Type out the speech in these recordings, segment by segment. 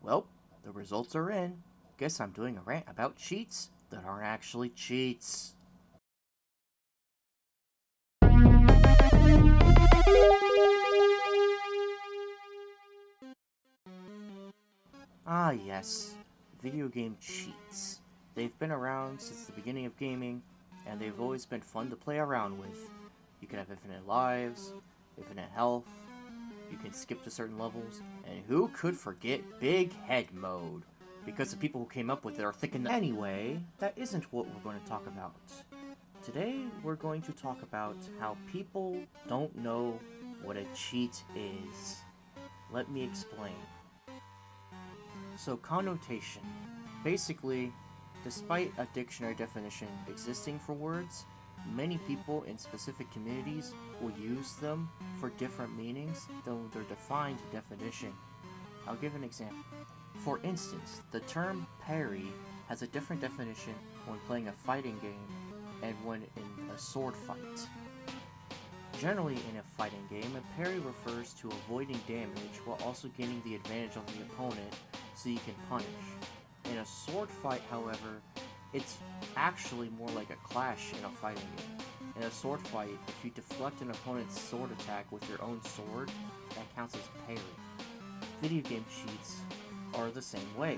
Well, the results are in. Guess I'm doing a rant about cheats that aren't actually cheats. Ah, yes, video game cheats. They've been around since the beginning of gaming, and they've always been fun to play around with. You can have infinite lives, infinite health, you can skip to certain levels, and who could forget Big Head Mode? Because the people who came up with it are thinking that. Anyway, that isn't what we're going to talk about. Today, we're going to talk about how people don't know what a cheat is. Let me explain. So, connotation. Basically, despite a dictionary definition existing for words, many people in specific communities will use them for different meanings than their defined definition. I'll give an example. For instance, the term parry has a different definition when playing a fighting game and when in a sword fight. Generally, in a fighting game, a parry refers to avoiding damage while also gaining the advantage on the opponent so you can punish. In a sword fight, however, it's actually more like a clash in a fighting game. In a sword fight, if you deflect an opponent's sword attack with your own sword, that counts as parry. Video game cheats are the same way.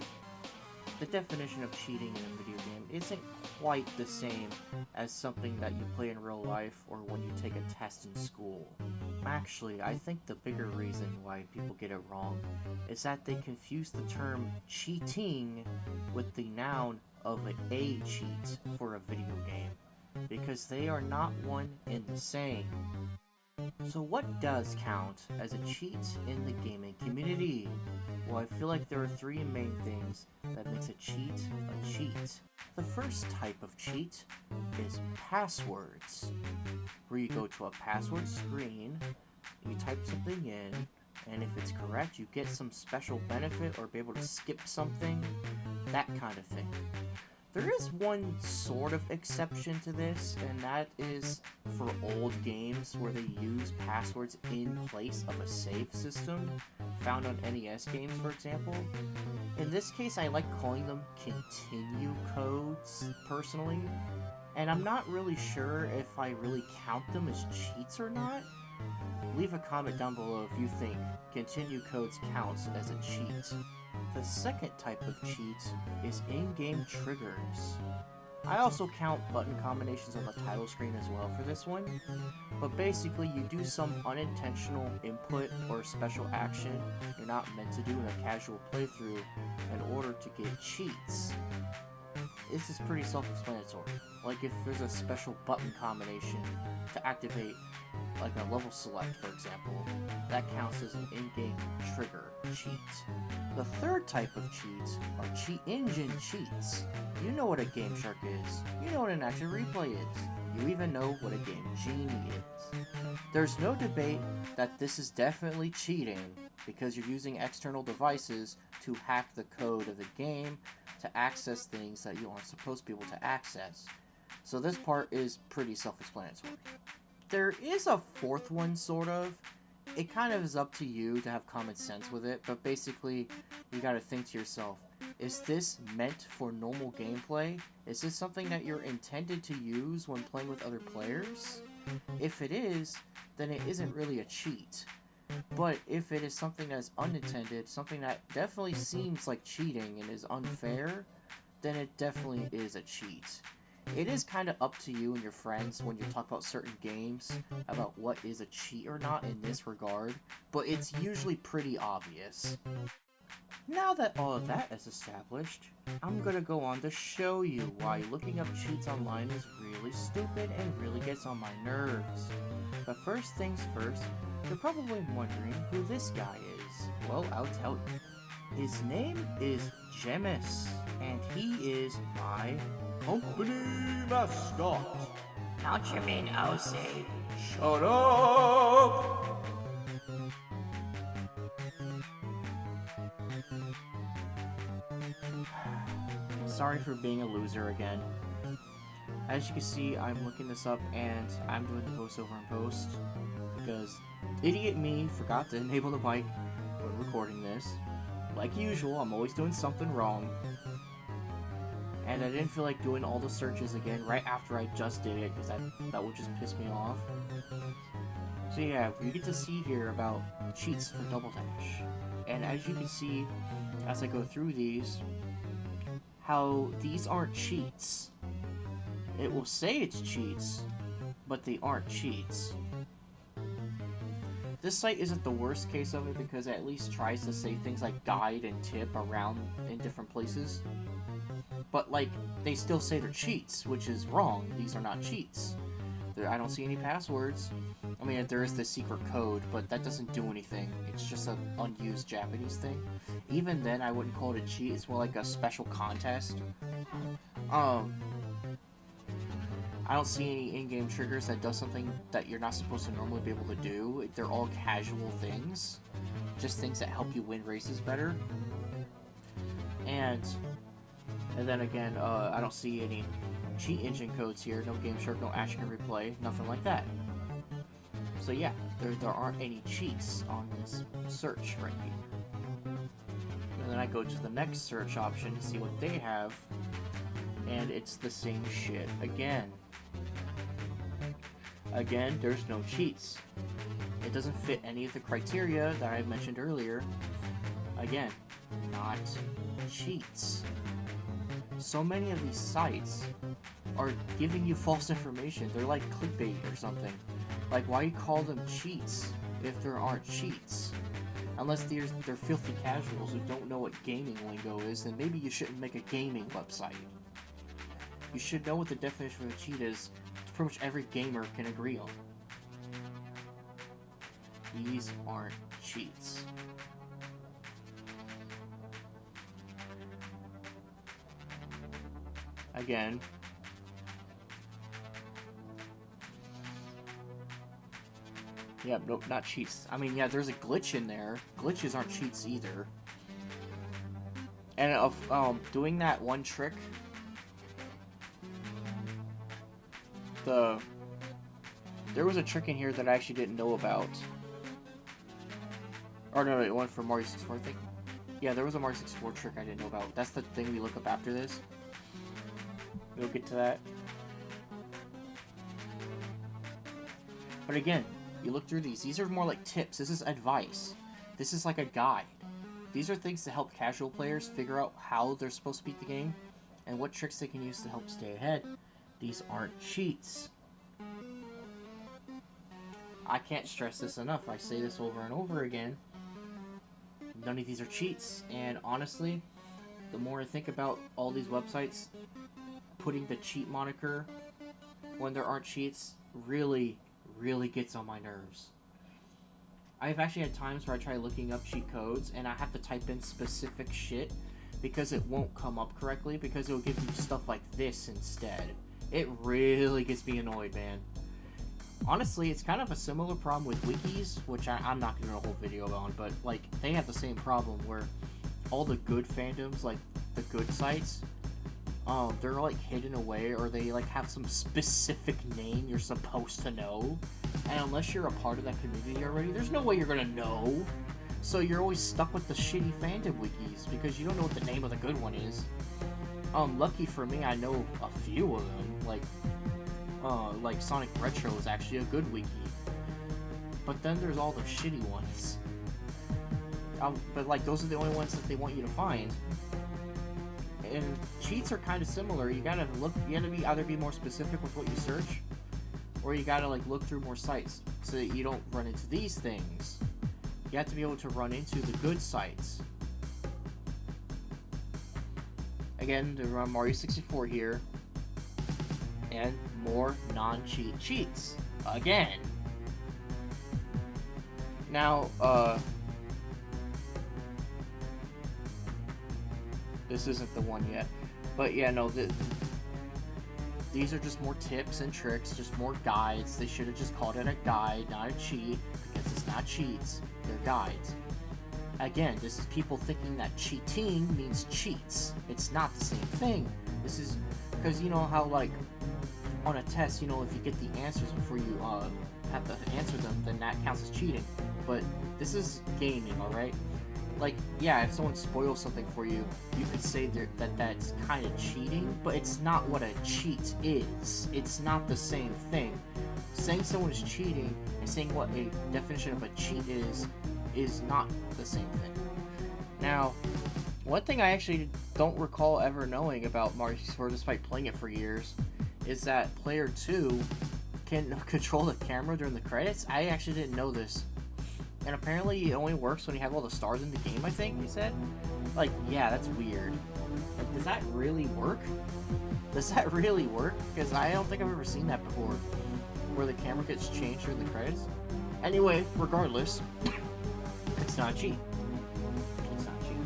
The definition of cheating in a video game isn't quite the same as something that you play in real life or when you take a test in school. Actually, I think the bigger reason why people get it wrong is that they confuse the term cheating with the noun of a cheat for a video game, because they are not one and the same. So what does count as a cheat in the gaming community? Well, I feel like there are three main things that makes a cheat. The first type of cheat is passwords, where you go to a password screen, you type something in, and if it's correct, you get some special benefit or be able to skip something, that kind of thing. There is one sort of exception to this, and that is for old games where they use passwords in place of a save system, found on NES games, for example. In this case, I like calling them continue codes, personally, and I'm not really sure if I really count them as cheats or not. Leave a comment down below if you think continue codes counts as a cheat. The second type of cheat is in-game triggers. I also count button combinations on the title screen as well for this one, but basically you do some unintentional input or special action you're not meant to do in a casual playthrough in order to get cheats. This is pretty self-explanatory. Like if there's a special button combination to activate like a level select, for example, that counts as an in-game trigger cheat. The third type of cheats are cheat engine cheats. You know what a Game Shark is. You know what an Action Replay is. You even know what a Game Genie is. There's no debate that this is definitely cheating because you're using external devices to hack the code of the game to access things that you aren't supposed to be able to access. So this part is pretty self-explanatory. There is a fourth one, sort of. It kind of is up to you to have common sense with it, but basically, you gotta think to yourself, is this meant for normal gameplay? Is this something that you're intended to use when playing with other players? If it is, then it isn't really a cheat. But if it is something that is unintended, something that definitely seems like cheating and is unfair, then it definitely is a cheat. It is kind of up to you and your friends when you talk about certain games about what is a cheat or not in this regard, but it's usually pretty obvious. Now that all of that is established, I'm gonna go on to show you why looking up cheats online is really stupid and really gets on my nerves. But first things first, you're probably wondering who this guy is. Well, I'll tell you. His name is Gemus, and he is my company mascot. Don't you mean OC? Shut up! Sorry for being a loser again. As you can see, I'm looking this up and I'm doing the voiceover in post because idiot me forgot to enable the mic when recording this. like usual, I'm always doing something wrong. And I didn't feel like doing all the searches again right after I just did it, because that would just piss me off. So yeah, you get to see here about cheats for Double Dash. And as you can see, as I go through these, how these aren't cheats. It will say it's cheats, but they aren't cheats. This site isn't the worst case of it because it at least tries to say things like guide and tip around in different places. But, like, they still say they're cheats, which is wrong. These are not cheats. I don't see any passwords. I mean, there is the secret code, but that doesn't do anything. It's just an unused Japanese thing. Even then, I wouldn't call it a cheat. It's more like a special contest. I don't see any in-game triggers that does something that you're not supposed to normally be able to do. They're all casual things. Just things that help you win races better. And then again, I don't see any cheat engine codes here. No game shark, no action replay, nothing like that. So yeah, there aren't any cheats on this search right here. And then I go to the next search option to see what they have. And it's the same shit again. Again, there's no cheats. It doesn't fit any of the criteria that I mentioned earlier. Again, not cheats. So many of these sites are giving you false information. They're like clickbait or something. Like, why you call them cheats if there aren't cheats? Unless they're filthy casuals who don't know what gaming lingo is, then maybe you shouldn't make a gaming website. You should know what the definition of a cheat is. Pretty much every gamer can agree on. These aren't cheats. Again, yeah, nope, not cheats. I mean, yeah, there's a glitch in there. Glitches aren't cheats either. And of doing that one trick, there was a trick in here that I actually didn't know about. Or no, it went for Mario 64, I think. Yeah, there was a Mario 64 trick I didn't know about. That's the thing we look up after this. We'll get to that. But again, you look through these. These are more like tips. This is advice. This is like a guide. These are things to help casual players figure out how they're supposed to beat the game and what tricks they can use to help stay ahead. These aren't cheats. I can't stress this enough. I say this over and over again. None of these are cheats. And honestly, the more I think about all these websites putting the cheat moniker when there aren't cheats really gets on my nerves. I've actually had times where I try looking up cheat codes and I have to type in specific shit because it won't come up correctly because it'll give you stuff like this instead. It really gets me annoyed, man. Honestly, it's kind of a similar problem with wikis, which I'm not going to do a whole video on, but like they have the same problem where all the good fandoms, like the good sites, they're like hidden away, or they like have some specific name you're supposed to know, and unless you're a part of that community already, there's no way you're gonna know. So you're always stuck with the shitty fandom wikis because you don't know what the name of the good one is. Lucky for me, I know a few of them. Like Sonic Retro is actually a good wiki, but then there's all the shitty ones. But like those are the only ones that they want you to find. And cheats are kind of similar. You gotta either be more specific with what you search, or you gotta like look through more sites so that you don't run into these things. You have to be able to run into the good sites. Again, to run Mario 64 here, and more non-cheat cheats again. Now, this isn't the one yet, but yeah, no, these are just more tips and tricks, just more guides. They should have just called it a guide, not a cheat, because it's not cheats, they're guides. Again, this is people thinking that cheating means cheats. It's not the same thing. This is because you know how like on a test, you know, if you get the answers before you have to answer them, then that counts as cheating. But this is gaming, alright? like, yeah, if someone spoils something for you, you could say that that's kind of cheating, but it's not what a cheat is. It's not the same thing. Saying someone is cheating and saying what a definition of a cheat is not the same thing. Now, one thing I actually don't recall ever knowing about Mario 64 despite playing it for years is that player 2 can control the camera during the credits. I actually didn't know this. And apparently it only works when you have all the stars in the game, I think he said. Like, yeah, that's weird. Like, does that really work? Does that really work? Because I don't think I've ever seen that before. Where the camera gets changed during the credits. Anyway, regardless, it's not a cheat. It's not a cheat.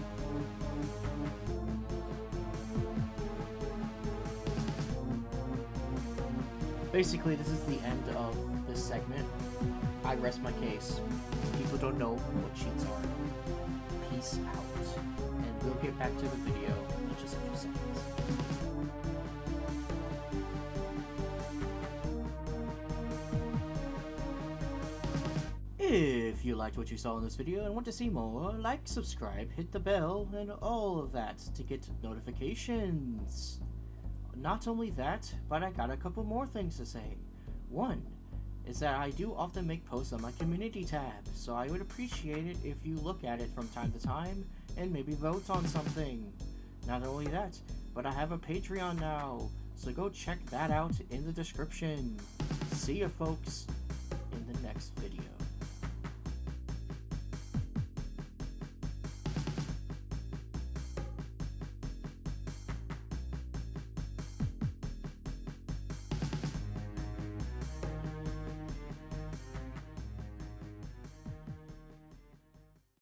Basically, this is the end of this segment. I rest my case. People don't know what cheats are. Peace out. And we'll get back to the video in just a few seconds. If you liked what you saw in this video and want to see more, like, subscribe, hit the bell, and all of that to get notifications. Not only that, but I got a couple more things to say. One is that I do often make posts on my community tab, so I would appreciate it if you look at it from time to time and maybe vote on something. Not only that, but I have a Patreon now, so go check that out in the description. See ya folks in the next video.